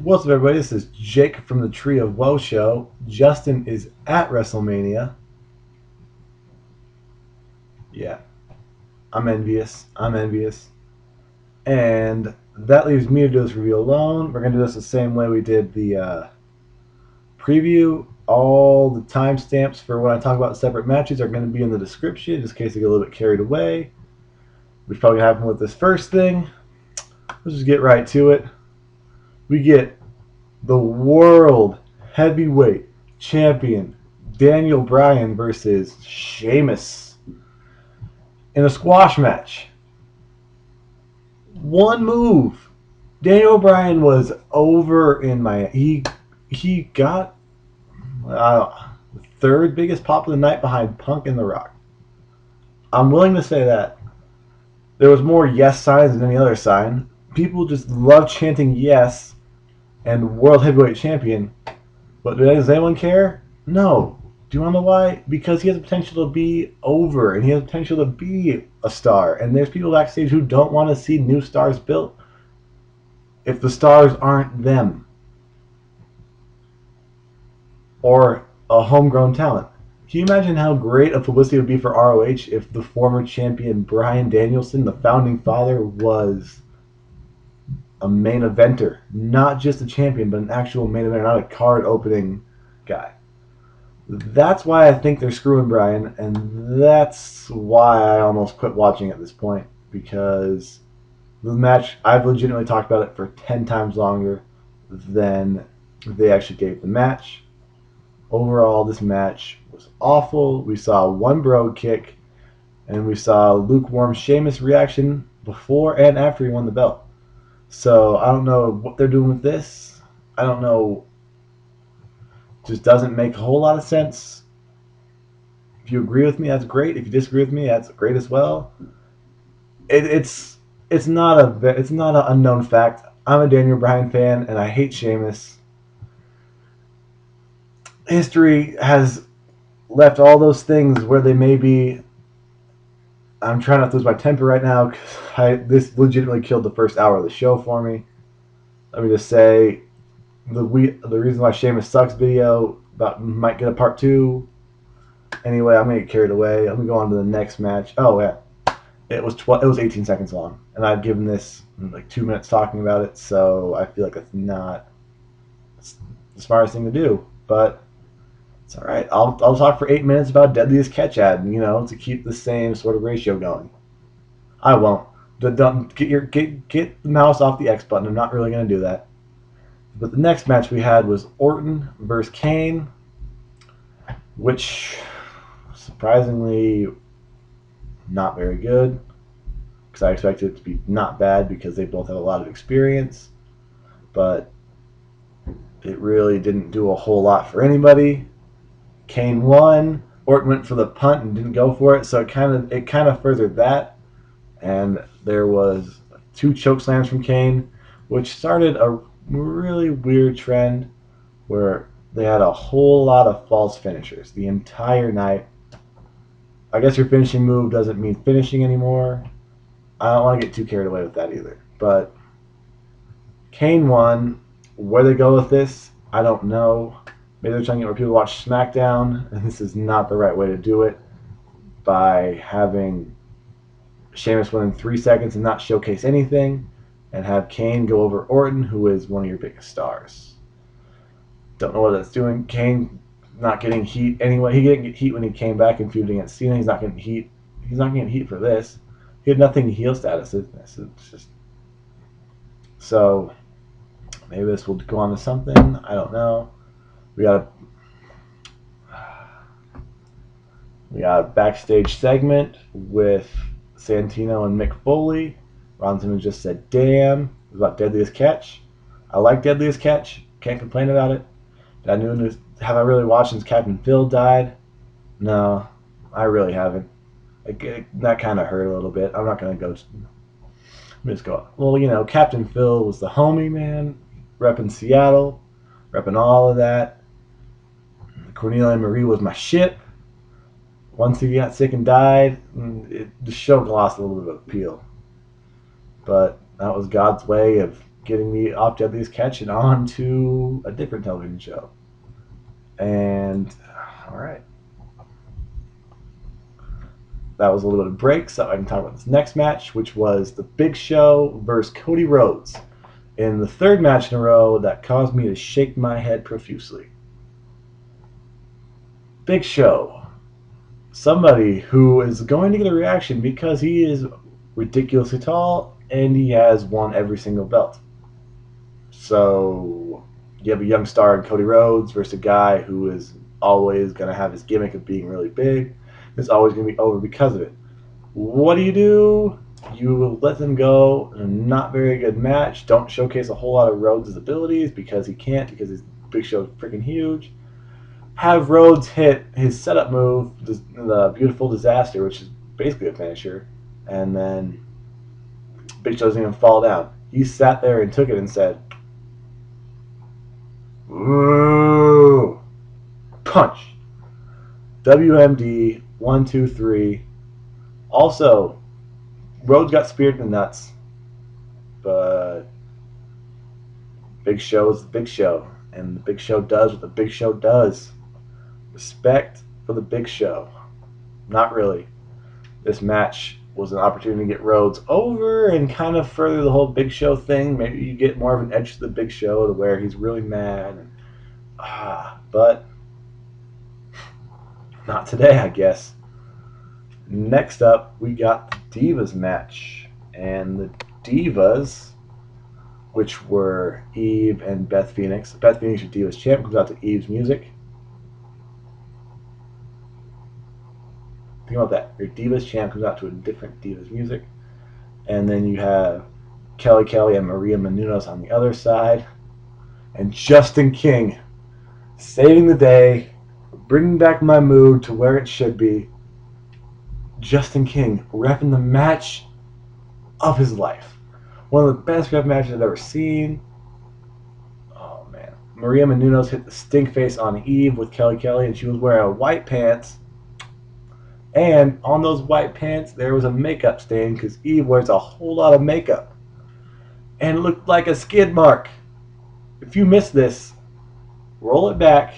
What's up, everybody? This is Jake from the Tree of Woe show. Justin is at Wrestlemania. Yeah, I'm envious. I'm envious. And that leaves me to do this review alone. We're going to do this the same way we did the preview. All the timestamps for when I talk about separate matches are going to be in the description, just in case I get a little bit carried away, which probably happened with this first thing. Let's just get right to it. We get the World Heavyweight Champion Daniel Bryan versus Sheamus in a squash match. One move. Daniel Bryan was over in my. He got the third biggest pop of the night behind Punk and The Rock. I'm willing to say that. There was more yes signs than any other sign. People just love chanting yes and World Heavyweight Champion. But does anyone care? No. Do you want to know why? Because he has the potential to be over, and he has the potential to be a star. And there's people backstage who don't want to see new stars built if the stars aren't them or a homegrown talent. Can you imagine how great a publicity it would be for ROH if the former champion Bryan Danielson, the founding father, was a main eventer? Not just a champion, but an actual main eventer, not a card opening guy. That's why I think they're screwing Bryan, and that's why I almost quit watching at this point, because the match, I've legitimately talked about it for 10 times longer than they actually gave the match. Overall, this match was awful. We saw one Brogue Kick, and we saw lukewarm Sheamus reaction before and after he won the belt. So I don't know what they're doing with this. I don't know. Just doesn't make a whole lot of sense. If you agree with me, that's great. If you disagree with me, that's great as well. It's not an unknown fact. I'm a Daniel Bryan fan, and I hate Sheamus. History has left all those things where they may be. I'm trying not to lose my temper right now because this legitimately killed the first hour of the show for me. Let me just say, the reason why Sheamus sucks video about might get a part 2. Anyway, I'm gonna get carried away. I'm gonna go on to the next match. Oh yeah, it was 18 seconds long, and I've given this like 2 minutes talking about it, so I feel like that's not the smartest thing to do. But it's all right. I'll talk for 8 minutes about Deadliest Catch ad, to keep the same sort of ratio going. I won't. Don't get the mouse off the X button. I'm not really gonna do that. But the next match we had was Orton versus Kane, which surprisingly not very good, because I expected it to be not bad because they both have a lot of experience, but it really didn't do a whole lot for anybody. Kane won. Orton went for the punt and didn't go for it, so it kind of furthered that. And there was 2 choke slams from Kane, which started a really weird trend where they had a whole lot of false finishers the entire night. I guess your finishing move doesn't mean finishing anymore. I don't want to get too carried away with that either. But Kane won. Where they go with this, I don't know. Maybe they're trying to get more people to watch SmackDown, and this is not the right way to do it by having Sheamus win in 3 seconds and not showcase anything, and have Kane go over Orton, who is one of your biggest stars. Don't know what that's doing. Kane not getting heat anyway. He didn't get heat when he came back and feuded against Cena. He's not getting heat. He's not getting heat for this. He had nothing to heel status in this. It's just so maybe this will go on to something. I don't know. We got a backstage segment with Santino and Mick Foley. Ron Simmons just said, "Damn," it was about Deadliest Catch. I like Deadliest Catch. Can't complain about it. Have I really watched since Captain Phil died? No, I really haven't. That kind of hurt a little bit. I'm not going to go. Let me just go. Well, Captain Phil was the homie, man. Repping Seattle. Repping all of that. Cornelia and Marie was my ship. Once he got sick and died, the show lost a little bit of appeal. But that was God's way of getting me off Deadliest Catch and on to a different television show. And, all right. That was a little bit of break, so I can talk about this next match, which was the Big Show versus Cody Rhodes. In the third match in a row that caused me to shake my head profusely. Big Show. Somebody who is going to get a reaction because he is ridiculously tall and he has won every single belt. So you have a young star in Cody Rhodes versus a guy who is always going to have his gimmick of being really big. It's always going to be over because of it. What do? You let them go in a not very good match. Don't showcase a whole lot of Rhodes' abilities because he can't, because his Big Show is freaking huge. Have Rhodes hit his setup move, the Beautiful Disaster, which is basically a finisher, and then Big Show doesn't even fall down. He sat there and took it and said, "Ooh, punch." WMD 1, 2, 3. Also, Rhodes got speared in the nuts, but Big Show is the Big Show, and the Big Show does what the Big Show does. Respect for the Big Show. Not really. This match was an opportunity to get Rhodes over and kind of further the whole Big Show thing. Maybe you get more of an edge to the Big Show to where he's really mad. But not today, I guess. Next up, we got the Divas match. And the Divas, which were Eve and Beth Phoenix. Beth Phoenix, your Divas champ, comes out to Eve's music. Think about that. Your Divas champ comes out to a different Divas music. And then you have Kelly and Maria Menounos on the other side. And Justin King saving the day, bringing back my mood to where it should be. Justin King repping the match of his life. One of the best rep matches I've ever seen. Oh, man. Maria Menounos hit the stink face on Eve with Kelly, and she was wearing white pants. And on those white pants, there was a makeup stain because Eve wears a whole lot of makeup. And it looked like a skid mark. If you missed this, roll it back.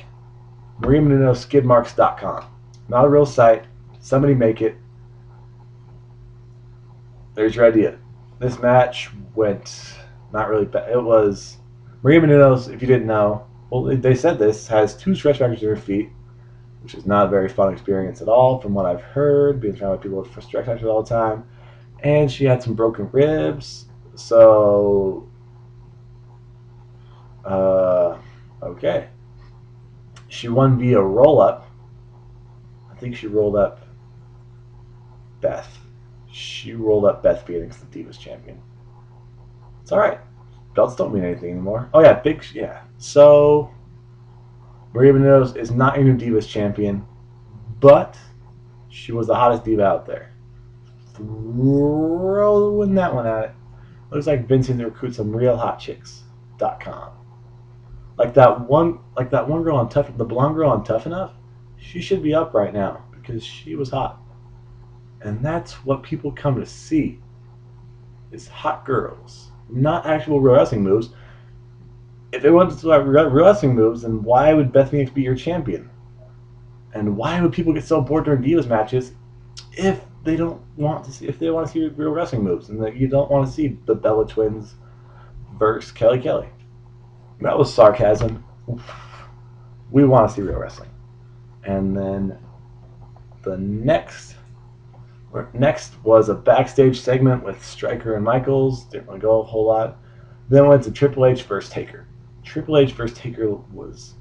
MariaMenounosSkidmarks.com. Not a real site. Somebody make it. There's your idea. This match went not really bad. It was Maria Menounos, if you didn't know, well, they said this, has 2 stretch marks in her feet, which is not a very fun experience at all from what I've heard, being surrounded by people with stretch marks all the time. And she had some broken ribs. So, okay. She won via roll-up. I think she rolled up Beth. She rolled up Beth Phoenix, the Divas champion. It's alright. Belts don't mean anything anymore. Oh, yeah. So, Maria Menounos is not your new Divas champion, but she was the hottest diva out there. Throwing that one at it. Looks like Vince needs to recruit some realhotchicks.com. Like that one girl on Tough, the blonde girl on Tough Enough, she should be up right now because she was hot. And that's what people come to see, is hot girls, not actual real wrestling moves. If they wanted to do real wrestling moves, then why would Beth Phoenix be your champion? And why would people get so bored during Divas matches if they don't want to see, if they want to see real wrestling moves, and that you don't want to see the Bella Twins versus Kelly? That was sarcasm. We want to see real wrestling. And then the next was a backstage segment with Stryker and Michaels. Didn't want to go a whole lot. Then went to Triple H versus Taker. Triple H versus Taker was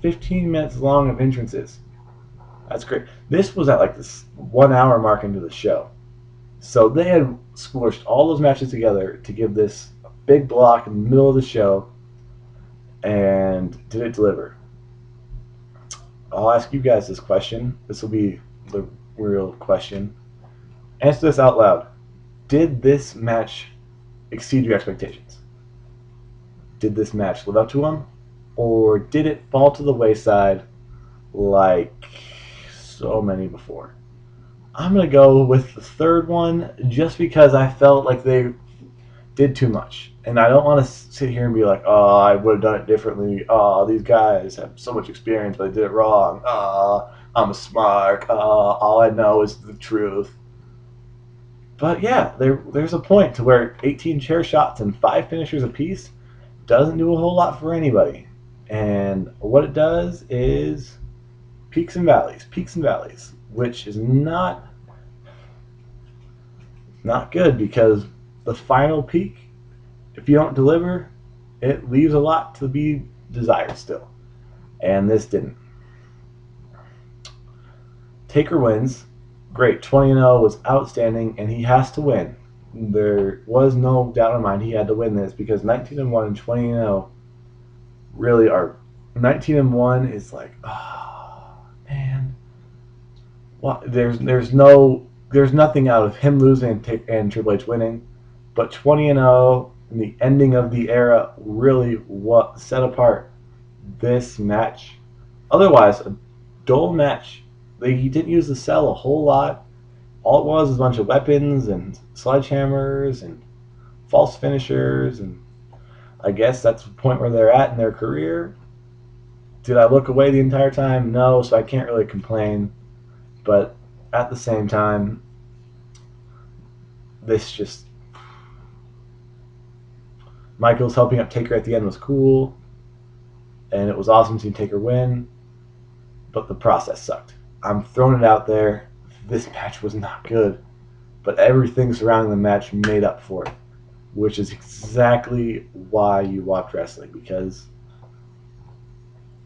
15 minutes long of entrances. That's great. This was at like this 1 hour mark into the show. So they had squished all those matches together to give this a big block in the middle of the show. And did it deliver? I'll ask you guys this question. This will be the real question. Answer this out loud. Did this match exceed your expectations? Did this match live up to them? Or did it fall to the wayside like so many before? I'm going to go with the third one just because I felt like they did too much. And I don't want to sit here and be like, oh, I would have done it differently. Oh, these guys have so much experience, but they did it wrong. Oh, I'm smart. Oh, all I know is the truth. But yeah, there's a point to where 18 chair shots and 5 finishers apiece doesn't do a whole lot for anybody. And what it does is peaks and valleys, which is not good because the final peak, if you don't deliver, it leaves a lot to be desired still. And this didn't. Taker wins. Great. 20-0 was outstanding, and he has to win. There was no doubt in my mind he had to win this because 19-1 and 20-0 really are. 19-1 is like, oh man. Well, there's nothing out of him losing and Triple H winning, but 20-0 and the ending of the era really what set apart this match. Otherwise, a dull match. He didn't use the cell a whole lot. All it was a bunch of weapons and sledgehammers and false finishers, and I guess that's the point where they're at in their career. Did I look away the entire time? No, so I can't really complain. But at the same time, this just... Michaels helping up Taker at the end was cool, and it was awesome to see Taker win, but the process sucked. I'm throwing it out there. This match was not good, but everything surrounding the match made up for it, which is exactly why you watch wrestling, because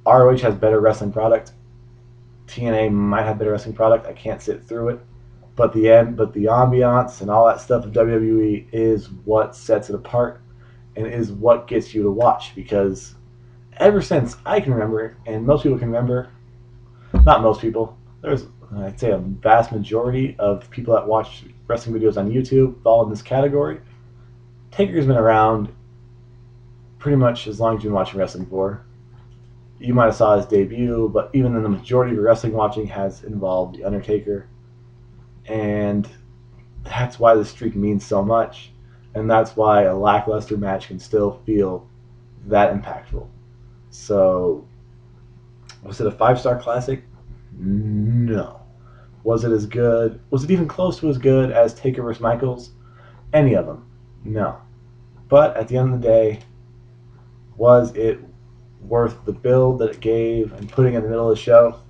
ROH has better wrestling product. TNA might have better wrestling product. I can't sit through it. But the ambiance and all that stuff of WWE is what sets it apart and is what gets you to watch, because ever since I can remember, and most people can remember, not most people, there's, I'd say, a vast majority of people that watch wrestling videos on YouTube fall in this category. Taker's been around pretty much as long as you've been watching wrestling for. You might have saw his debut, but even then the majority of your wrestling watching has involved The Undertaker. And that's why the streak means so much. And that's why a lackluster match can still feel that impactful. So, was it a 5-star classic? No. Was it as good? Was it even close to as good as Taker vs. Michaels? Any of them? No. But at the end of the day, was it worth the build that it gave and putting it in the middle of the show?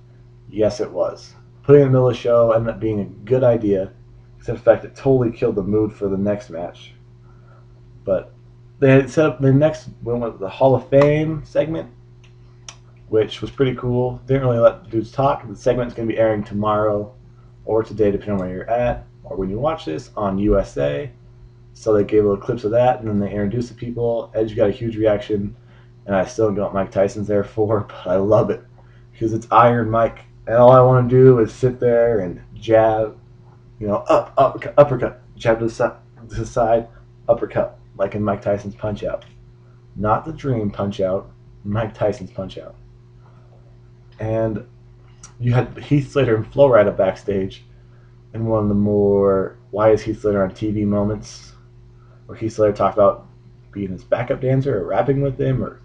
Yes, it was. Putting it in the middle of the show ended up being a good idea, except the fact it totally killed the mood for the next match. But they had set up the next one with the Hall of Fame segment, which was pretty cool. Didn't really let the dudes talk. The segment's going to be airing tomorrow or today, depending on where you're at or when you watch this, on USA. So they gave little clips of that, and then they introduced the people. Edge got a huge reaction, and I still don't know what Mike Tyson's there for, but I love it because it's Iron Mike, and all I want to do is sit there and jab, up, uppercut, jab to the side, uppercut, like in Mike Tyson's Punch-Out. Not the Dream Punch-Out, Mike Tyson's Punch-Out. And you had Heath Slater and Flo Rida backstage in one of the more why is Heath Slater on TV moments, where Heath Slater talked about being his backup dancer or rapping with him or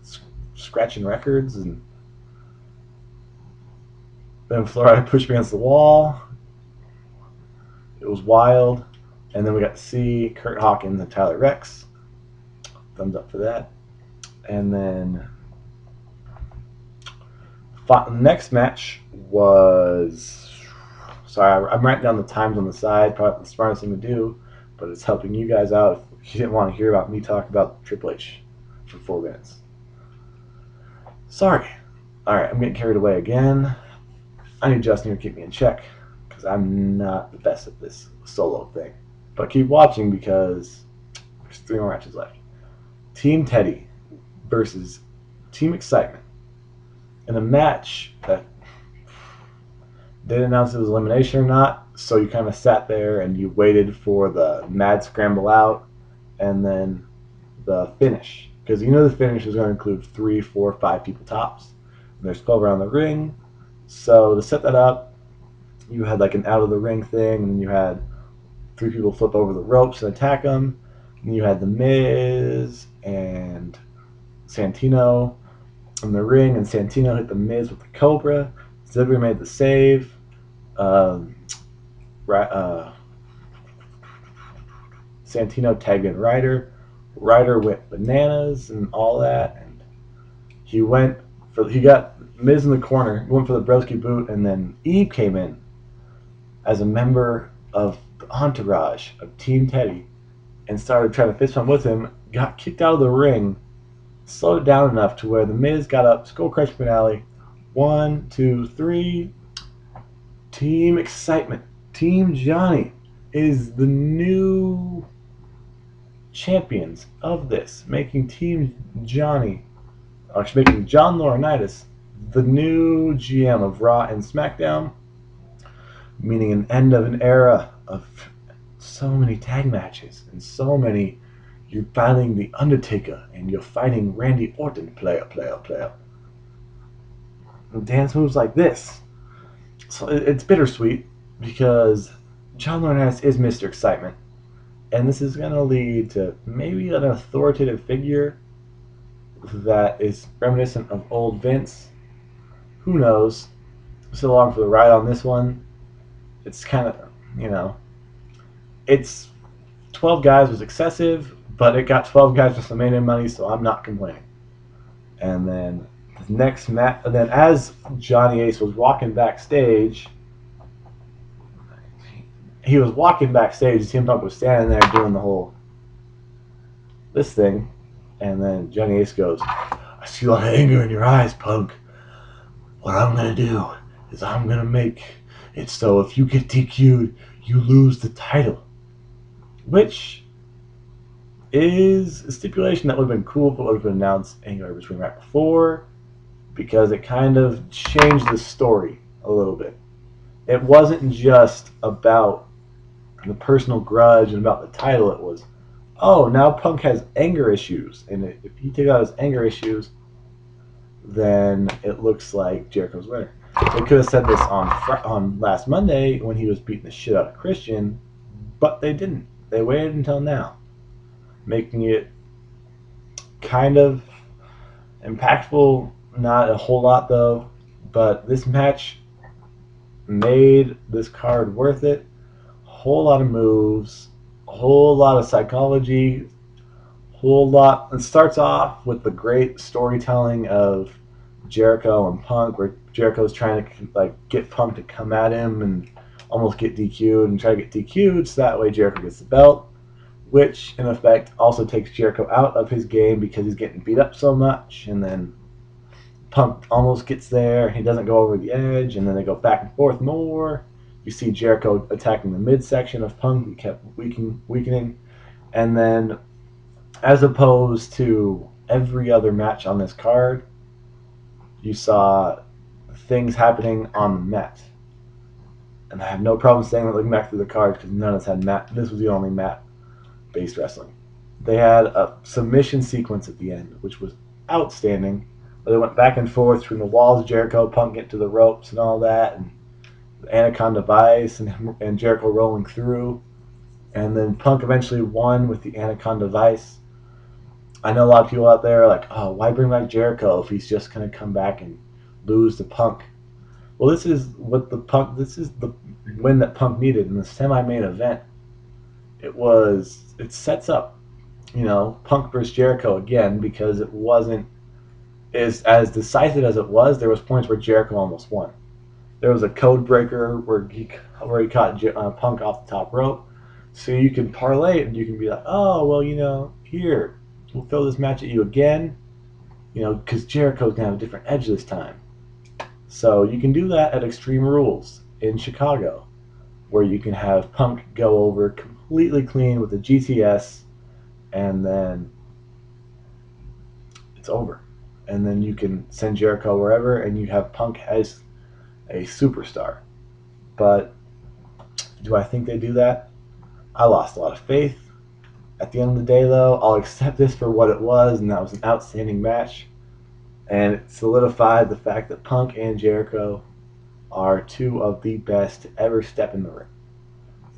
scratching records, and then Flo Rida pushed me against the wall. It was wild. And then we got to see Kurt Hawkins and Tyler Rex. Thumbs up for that. And then the next match was... Sorry, I'm writing down the times on the side. Probably the smartest thing to do, but it's helping you guys out if you didn't want to hear about me talk about Triple H for 4 minutes. Sorry. Alright, I'm getting carried away again. I need Justin to keep me in check, because I'm not the best at this solo thing. But keep watching, because there's 3 more matches left. Team Teddy versus Team Excitement in a match that they didn't announce it was elimination or not, so you kind of sat there and you waited for the mad scramble out and then the finish, because you know the finish was going to include 3, 4, 5 people tops, and there's 12 around the ring. So to set that up, you had like an out of the ring thing, and then you had 3 people flip over the ropes and attack them. And you had The Miz and Santino in the ring, and Santino hit The Miz with the Cobra. Ziggler made the save. Um, Santino tagged in Ryder. Ryder went bananas and all that, and he got Miz in the corner, went for the broski boot, and then Eve came in as a member of the entourage of Team Teddy and started trying to fist bump with him. Got kicked out of the ring, slowed it down enough to where the Miz got up, skull crush finale. 1, 2, 3. Team Excitement. Team Johnny is the new champions of this, making Team Johnny, actually making John Laurinaitis the new GM of Raw and SmackDown, meaning an end of an era of so many tag matches and so many. You're battling the Undertaker and you're fighting Randy Orton, player. And dance moves like this. So it's bittersweet because John Laurinaitis is Mr. Excitement, and this is going to lead to maybe an authoritative figure that is reminiscent of old Vince. Who knows? So along for the ride on this one. It's kind of, it's 12 guys was excessive, but it got 12 guys with some main money, so I'm not complaining. And then the next match, and then as Johnny Ace was walking backstage, CM Punk was standing there doing the whole this thing, and then Johnny Ace goes, "I see a lot of anger in your eyes, Punk. What I'm gonna do is I'm gonna make it so if you get DQ'd, you lose the title," which is a stipulation that would have been cool if it would have been announced anywhere between right before, because it kind of changed the story a little bit. It wasn't just about the personal grudge and about the title. It was, oh, now Punk has anger issues, and if he takes out his anger issues, then it looks like Jericho's winner. They could have said this on last Monday when he was beating the shit out of Christian, but they didn't. They waited until now, making it kind of impactful. Not a whole lot though, but this match made this card worth it. Whole lot of moves, a whole lot of psychology, whole lot. It starts off with the great storytelling of Jericho and Punk, where Jericho's trying to get Punk to come at him and almost get DQ'd and try to get DQ'd so that way Jericho gets the belt, which in effect also takes Jericho out of his game because he's getting beat up so much, and then Punk almost gets there, he doesn't go over the edge, and then they go back and forth more. You see Jericho attacking the midsection of Punk, he kept weakening, and then as opposed to every other match on this card, you saw things happening on the mat. And I have no problem saying that looking back through the cards because none of us had mat. This was the only mat-based wrestling. They had a submission sequence at the end, which was outstanding. They went back and forth between the walls of Jericho, Punk getting to the ropes and all that, and the Anaconda Vice and Jericho rolling through. And then Punk eventually won with the Anaconda Vice. I know a lot of people out there are like, oh, why bring back Jericho if he's just going to come back and lose to Punk? Well, this is the win that Punk needed in the semi-main event. It sets up, Punk versus Jericho again, because it wasn't as decisive as it was. There was points where Jericho almost won. There was a code breaker where he caught Punk off the top rope. So you can parlay it and you can be like, oh, well, here, we'll throw this match at you again, because Jericho's going to have a different edge this time. So you can do that at Extreme Rules in Chicago, where you can have Punk go over completely clean with the GTS, and then it's over. And then you can send Jericho wherever, and you have Punk as a superstar. But do I think they do that? I lost a lot of faith. At the end of the day, though, I'll accept this for what it was, and that was an outstanding match. And it solidified the fact that Punk and Jericho are two of the best to ever step in the ring.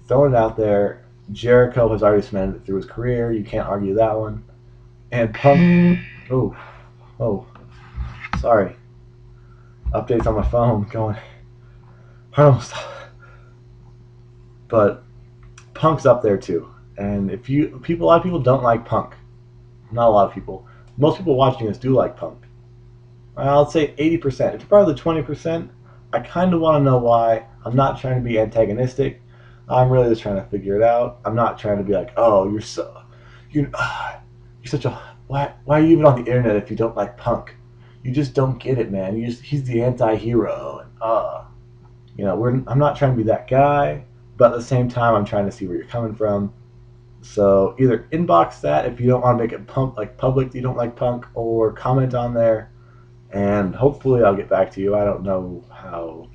Throwing it out there, Jericho has already cemented it through his career. You can't argue that one. And Punk. Oh, sorry. Updates on my phone going. Almost. But Punk's up there too. And a lot of people don't like Punk. Not a lot of people. Most people watching this do like Punk. I'll say 80%. It's probably the 20%. I kind of want to know why. I'm not trying to be antagonistic. I'm really just trying to figure it out. I'm not trying to be like, oh, you're such a why are you even on the internet if you don't like Punk? You just don't get it, man. He's the anti-hero, and I'm not trying to be that guy, but at the same time, I'm trying to see where you're coming from. So either inbox that if you don't want to make it public that you don't like Punk, or comment on there, and hopefully I'll get back to you. I don't know how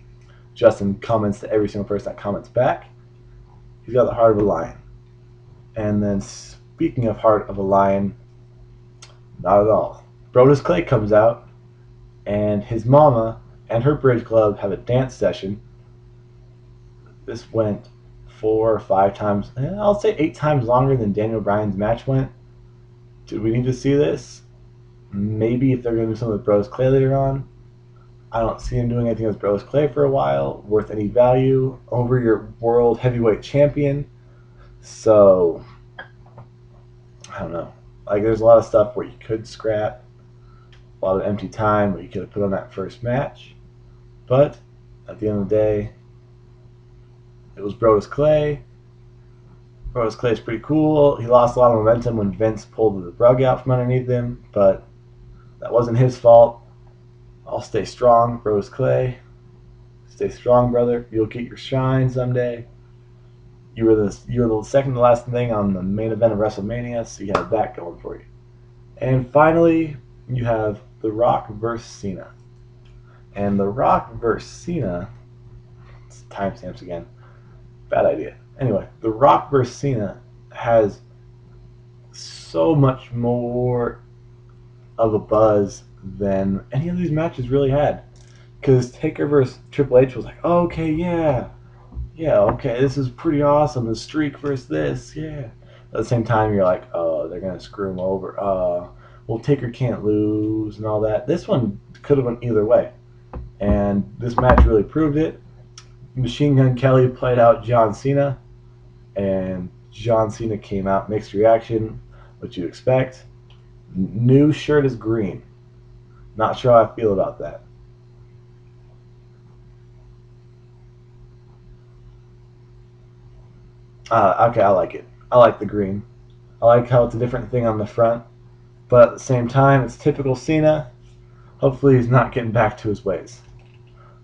Justin comments to every single person that comments back. He's got the heart of a lion. And then speaking of heart of a lion, not at all. Brodus Clay comes out, and his mama and her bridge club have a dance session. This went 4 or 5 times, I'll say 8 times longer than Daniel Bryan's match went. Do we need to see this? Maybe if they're going to do something with Brodus Clay later on. I don't see him doing anything with Brodus Clay for a while, worth any value over your world heavyweight champion. So, I don't know. There's a lot of stuff where you could scrap, a lot of empty time where you could have put on that first match. But, at the end of the day, it was Brodus Clay. Brodus Clay is pretty cool. He lost a lot of momentum when Vince pulled the rug out from underneath him, but that wasn't his fault. I'll stay strong, Brodus Clay. Stay strong, brother. You'll get your shine someday. You were the second to last thing on the main event of WrestleMania, so you have that going for you. And finally, you have The Rock versus Cena. And The Rock versus Cena, timestamps again. Bad idea. Anyway, The Rock versus Cena has so much more of a buzz than any of these matches really had. Because Taker versus Triple H was like, oh, okay, yeah, okay, this is pretty awesome. The streak versus this, yeah. At the same time, you're like, oh, they're going to screw him over. Well, Taker can't lose and all that. This one could have went either way. And this match really proved it. Machine Gun Kelly played out John Cena. And John Cena came out, mixed reaction, what you expect. New shirt is green. Not sure how I feel about that. Okay, I like it. I like the green. I like how it's a different thing on the front. But at the same time, it's typical Cena. Hopefully he's not getting back to his ways.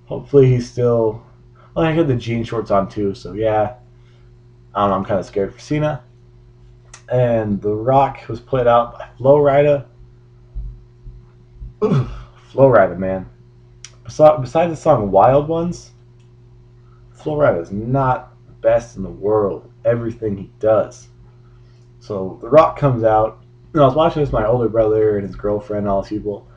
Hopefully he's still... Well, I had the jean shorts on too, so yeah. I don't know, I'm kind of scared for Cena. And The Rock was played out by Ryder. Ryder, man. Besides the song Wild Ones, Ryder is not the best in the world. Everything he does. So The Rock comes out. I was watching this with my older brother and his girlfriend and all these people.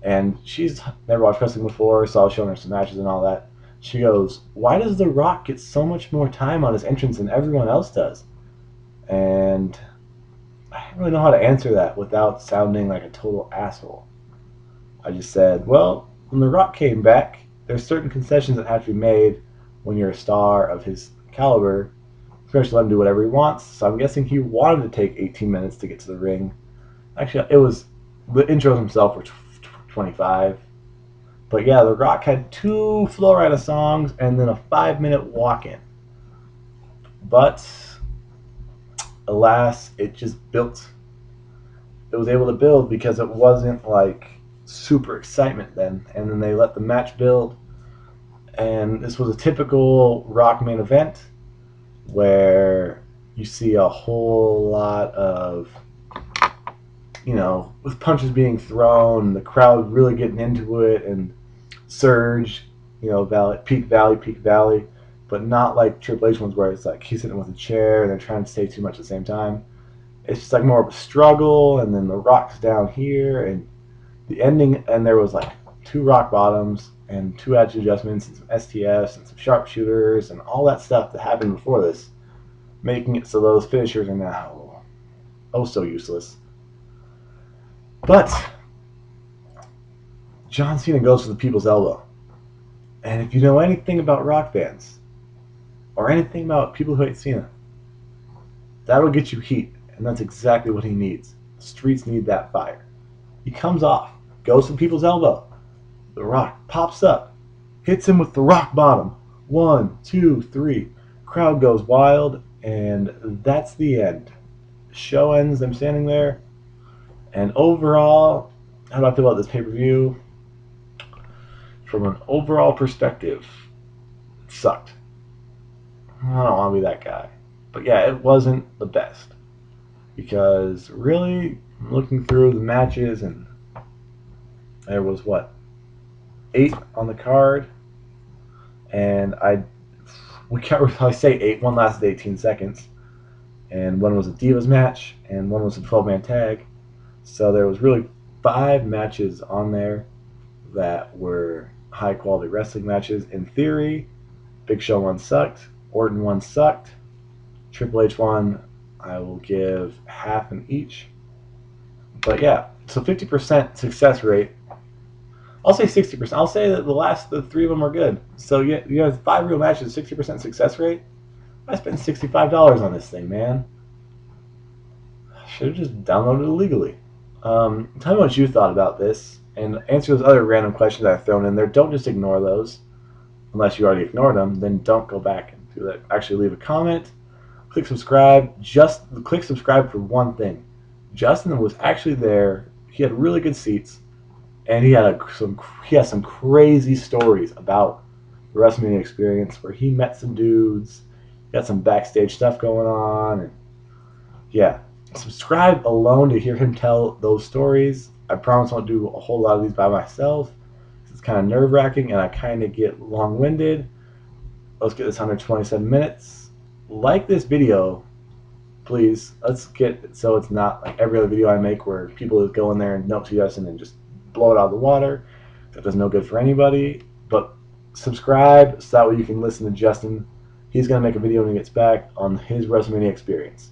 And she's never watched wrestling before, so I was showing her some matches and all that. She goes, why does The Rock get so much more time on his entrance than everyone else does? And I don't really know how to answer that without sounding like a total asshole. I just said, well, when The Rock came back, there's certain concessions that have to be made when you're a star of his caliber. Especially let him do whatever he wants. So I'm guessing he wanted to take 18 minutes to get to the ring. Actually, the intros himself were 25. But yeah, The Rock had 2 Flow Rider songs and then a 5-minute walk-in. But alas, it just built. It was able to build because it wasn't like super excitement then. And then they let the match build. And this was a typical Rock main event where you see a whole lot of, with punches being thrown, the crowd really getting into it, and surge, peak valley, but not like Triple H ones where it's like he's sitting with a chair and they're trying to say too much at the same time. It's just like more of a struggle, and then The Rock's down here, and the ending, and there was like 2 rock bottoms and 2 attitude adjustments and some STFs and some sharpshooters and all that stuff that happened before this. making it so those finishers are now oh so useless. But John Cena goes for the people's elbow. And if you know anything about Rock fans, or anything about people who hate Cena, that'll get you heat, and that's exactly what he needs. The streets need that fire. He comes off, goes for the people's elbow. The Rock pops up, hits him with the rock bottom. 1, 2, 3. Crowd goes wild, and that's the end. Show ends, I'm standing there. And overall, how do I feel about this pay-per-view? From an overall perspective, it sucked. I don't want to be that guy. But yeah, it wasn't the best. Because really, looking through the matches, and there was what? 8 on the card. And we can't really say 8. One lasted 18 seconds. And one was a Divas match, and one was a 12-man tag. So there was really 5 matches on there that were high-quality wrestling matches. In theory, Big Show 1 sucked. Orton 1 sucked. Triple H 1, I will give half in each. But yeah, so 50% success rate. I'll say 60%. I'll say that the 3 of them were good. So you have 5 real matches, 60% success rate. I spent $65 on this thing, man. Should have just downloaded it illegally. Tell me what you thought about this, and answer those other random questions I've thrown in there. Don't just ignore those. Unless you already ignored them, then don't go back and do that. Actually, leave a comment. Click subscribe. Just click subscribe for one thing. Justin was actually there. He had really good seats, and he had some crazy stories about the Wrestlemania experience where he met some dudes, got some backstage stuff going on, and yeah. Subscribe alone to hear him tell those stories. I promise I won't do a whole lot of these by myself. It's kind of nerve-wracking, and I kind of get long-winded. Let's get this under 27 minutes. Like this video, please. Let's get it so it's not like every other video I make where people go in there and note to Justin and just blow it out of the water. That does no good for anybody. But subscribe so that way you can listen to Justin. He's going to make a video when he gets back on his WrestleMania experience.